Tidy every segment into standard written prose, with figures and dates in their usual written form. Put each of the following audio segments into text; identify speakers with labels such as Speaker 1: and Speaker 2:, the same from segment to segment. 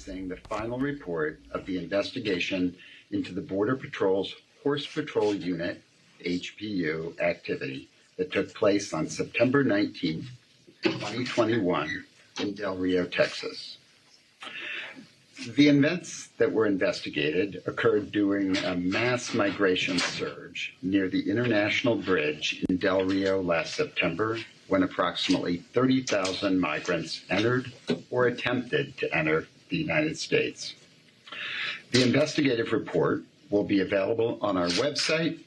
Speaker 1: releasing the final report of the investigation into the Border Patrol's Horse Patrol Unit, HPU, activity that took place on September 19, 2021 in Del Rio, Texas. The events that were investigated occurred during a mass migration surge near the International Bridge in Del Rio last September, when approximately 30,000 migrants entered or attempted to enter the United States. The investigative report will be available on our website,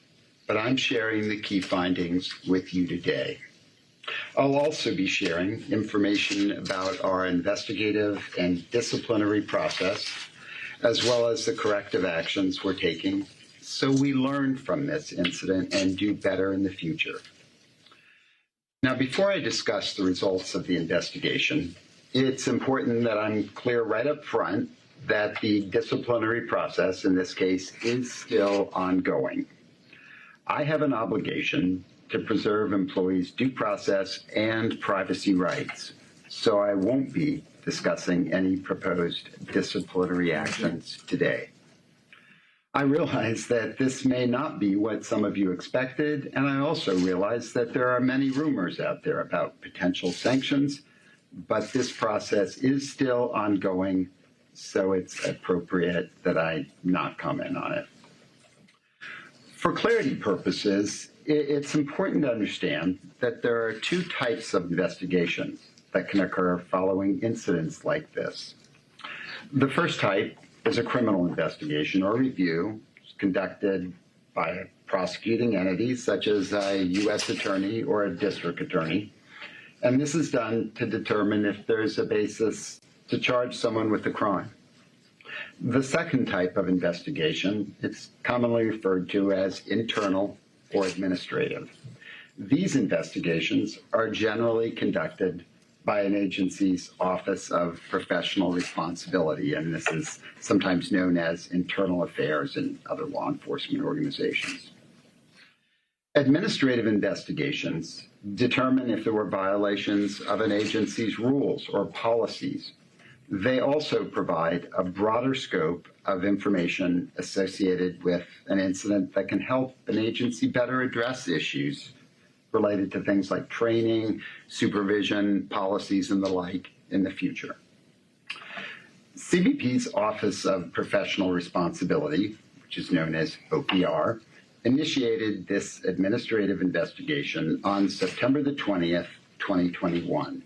Speaker 1: but I'm sharing the key findings with you today. I'll also be sharing information about our investigative and disciplinary process, as well as the corrective actions we're taking, so we learn from this incident and do better in the future. Now, before I discuss the results of the investigation, it's important that I'm clear right up front that the disciplinary process in this case is still ongoing. I have an obligation to preserve employees' due process and privacy rights, so I won't be discussing any proposed disciplinary actions today. I realize that this may not be what some of you expected, and I also realize that there are many rumors out there about potential sanctions, but this process is still ongoing, so it's appropriate that I not comment on it. For clarity purposes, it's important to understand that there are two types of investigations that can occur following incidents like this. The first type is a criminal investigation or review conducted by a prosecuting entity such as a U.S. attorney or a district attorney. And this is done to determine if there's a basis to charge someone with a crime. The second type of investigation, it's commonly referred to as internal or administrative. These investigations are generally conducted by an agency's Office of Professional Responsibility, and this is sometimes known as internal affairs in other law enforcement organizations. Administrative investigations determine if there were violations of an agency's rules or policies. They also provide a broader scope of information associated with an incident that can help an agency better address issues related to things like training, supervision, policies, and the like in the future. CBP's Office of Professional Responsibility, which is known as OPR, initiated this administrative investigation on September the 20th, 2021.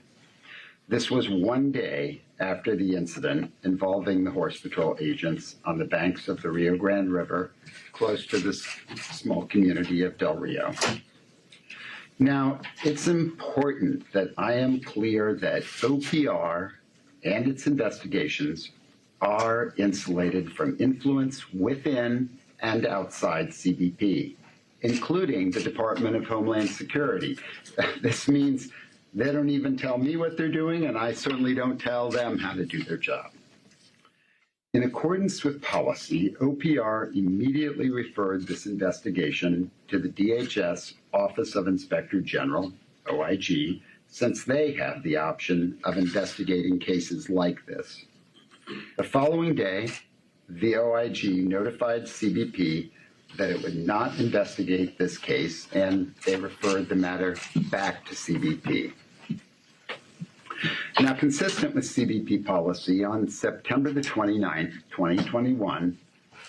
Speaker 1: This was one day after the incident involving the Horse Patrol agents on the banks of the Rio Grande River, close to the small community of Del Rio. Now, it's important that I am clear that OPR and its investigations are insulated from influence within and outside CBP, including the Department of Homeland Security. This means they don't even tell me what they're doing, and I certainly don't tell them how to do their job. In accordance with policy, OPR immediately referred this investigation to the DHS Office of Inspector General, OIG, since they have the option of investigating cases like this. The following day, the OIG notified CBP that it would not investigate this case, and they referred the matter back to CBP. Now, consistent with CBP policy, on September the 29th, 2021,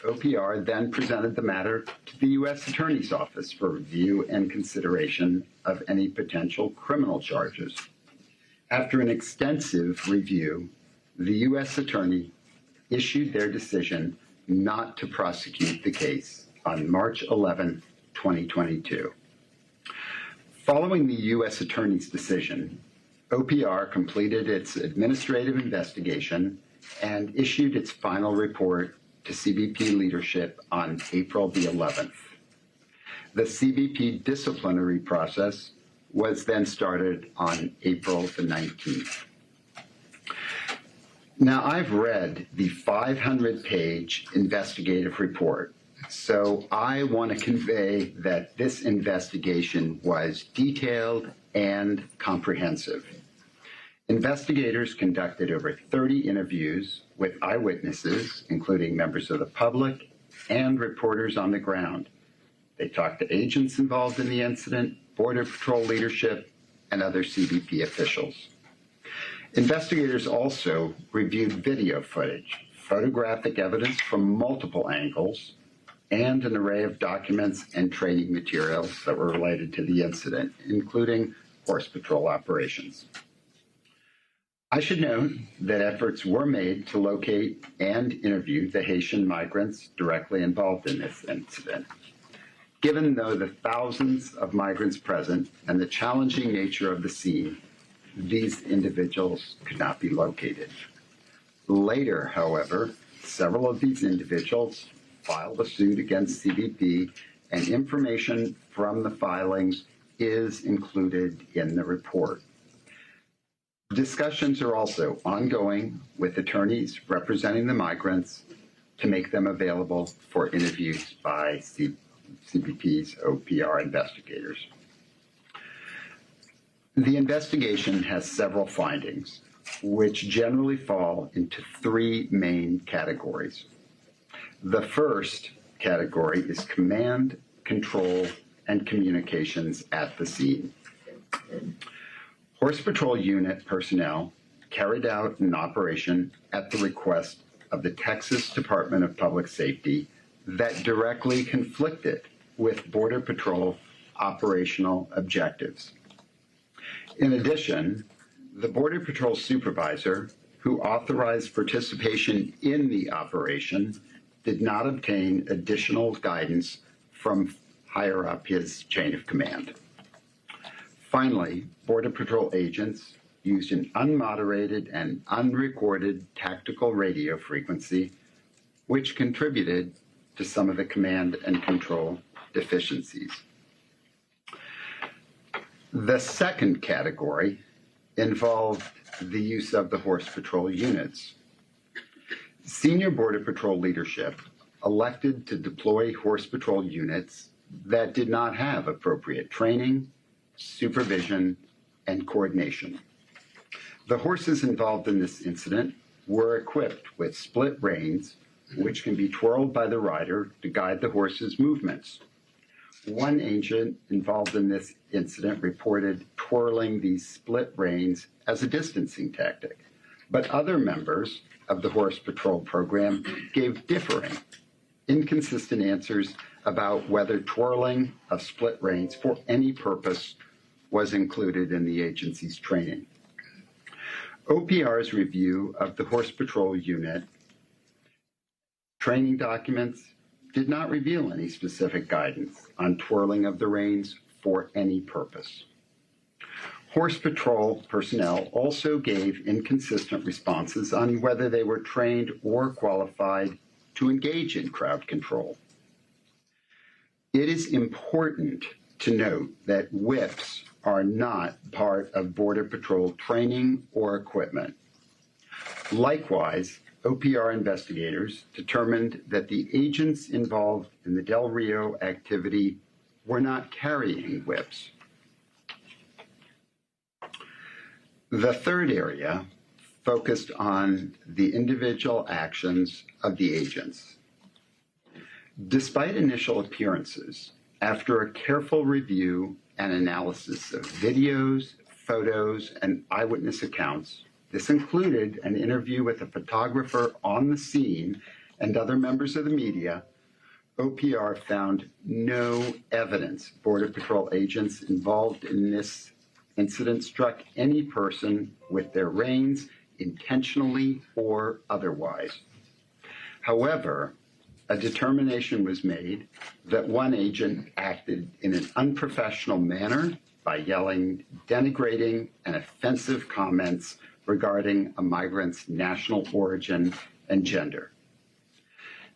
Speaker 1: OPR then presented the matter to the U.S. Attorney's Office for review and consideration of any potential criminal charges. After an extensive review, the U.S. Attorney issued their decision not to prosecute the case on March 11, 2022. Following the U.S. Attorney's decision, OPR completed its administrative investigation and issued its final report to CBP leadership on April the 11th. The CBP disciplinary process was then started on April the 19th. Now, I've read the 500-page investigative report, so I want to convey that this investigation was detailed and comprehensive. Investigators conducted over 30 interviews with eyewitnesses, including members of the public and reporters on the ground. They talked to agents involved in the incident, Border Patrol leadership, and other CBP officials. Investigators also reviewed video footage, photographic evidence from multiple angles, and an array of documents and training materials that were related to the incident, including Horse Patrol operations. I should note that efforts were made to locate and interview the Haitian migrants directly involved in this incident. Given, though, the thousands of migrants present and the challenging nature of the scene, these individuals could not be located. Later, however, several of these individuals filed a suit against CBP, and information from the filings is included in the report. Discussions are also ongoing with attorneys representing the migrants to make them available for interviews by CBP's OPR investigators. The investigation has several findings, which generally fall into three main categories. The first category is command, control, and communications at the scene. Horse Patrol unit personnel carried out an operation at the request of the Texas Department of Public Safety that directly conflicted with Border Patrol operational objectives. In addition, the Border Patrol supervisor who authorized participation in the operation did not obtain additional guidance from higher up his chain of command. Finally, Border Patrol agents used an unmoderated and unrecorded tactical radio frequency, which contributed to some of the command and control deficiencies. The second category involved the use of the Horse Patrol units. Senior Border Patrol leadership elected to deploy Horse Patrol units that did not have appropriate training, supervision, and coordination. The horses involved in this incident were equipped with split reins, which can be twirled by the rider to guide the horse's movements. One agent involved in this incident reported twirling these split reins as a distancing tactic, but other members of the Horse Patrol program gave differing, inconsistent answers about whether twirling of split reins for any purpose was included in the agency's training. OPR's review of the Horse Patrol unit training documents did not reveal any specific guidance on twirling of the reins for any purpose. Horse Patrol personnel also gave inconsistent responses on whether they were trained or qualified to engage in crowd control. It is important to note that whips are not part of Border Patrol training or equipment. Likewise, OPR investigators determined that the agents involved in the Del Rio activity were not carrying whips. The third area focused on the individual actions of the agents. Despite initial appearances, after a careful review and analysis of videos, photos, and eyewitness accounts, this included an interview with a photographer on the scene and other members of the media, OPR found no evidence Border Patrol agents involved in this incident struck any person with their reins intentionally or otherwise. However, a determination was made that one agent acted in an unprofessional manner by yelling denigrating and offensive comments regarding a migrant's national origin and gender.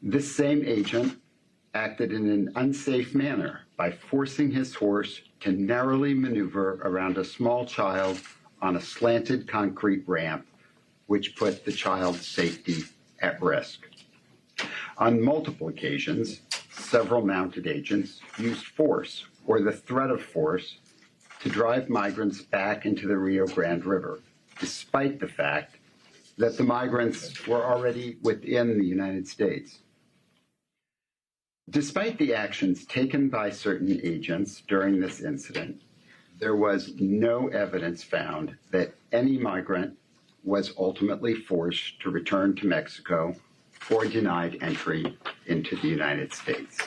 Speaker 1: This same agent acted in an unsafe manner by forcing his horse to narrowly maneuver around a small child on a slanted concrete ramp, which put the child's safety at risk. On multiple occasions, several mounted agents used force or the threat of force to drive migrants back into the Rio Grande River. despite the fact that the migrants were already within the United States. Despite the actions taken by certain agents during this incident, there was no evidence found that any migrant was ultimately forced to return to Mexico or denied entry into the United States.